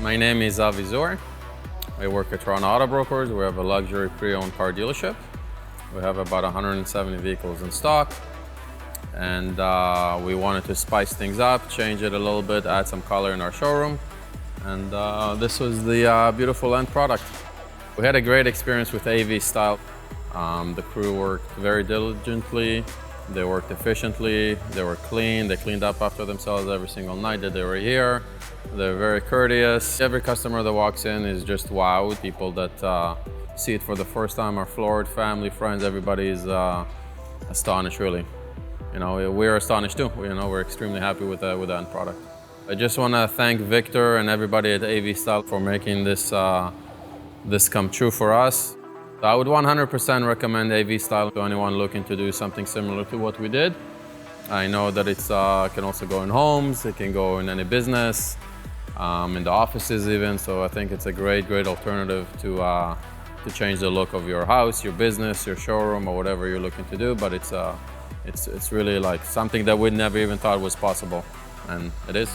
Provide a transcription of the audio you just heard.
My name is Avizor. I work at Toronto Auto Brokers. We have a luxury pre-owned car dealership. We have about 170 vehicles in stock. And we wanted to spice things up, change it a little bit, add some color in our showroom. And this was the beautiful end product. We had a great experience with AV Style. The crew worked very diligently. They worked efficiently. They were clean. They cleaned up after themselves every single night that they were here. They're very courteous. Every customer that walks in is just wow. People that see it for the first time are floored. Family, friends, everybody is astonished, really. You know, we're astonished too. We're extremely happy with the end product. I just want to thank Victor and everybody at AV Style for making this come true for us. I would 100% recommend AV Style to anyone looking to do something similar to what we did. I know that it can also go in homes, it can go in any business, in the offices even. So I think it's a great alternative to change the look of your house, your business, your showroom, or whatever you're looking to do. But it's really like something that we never even thought was possible, and it is.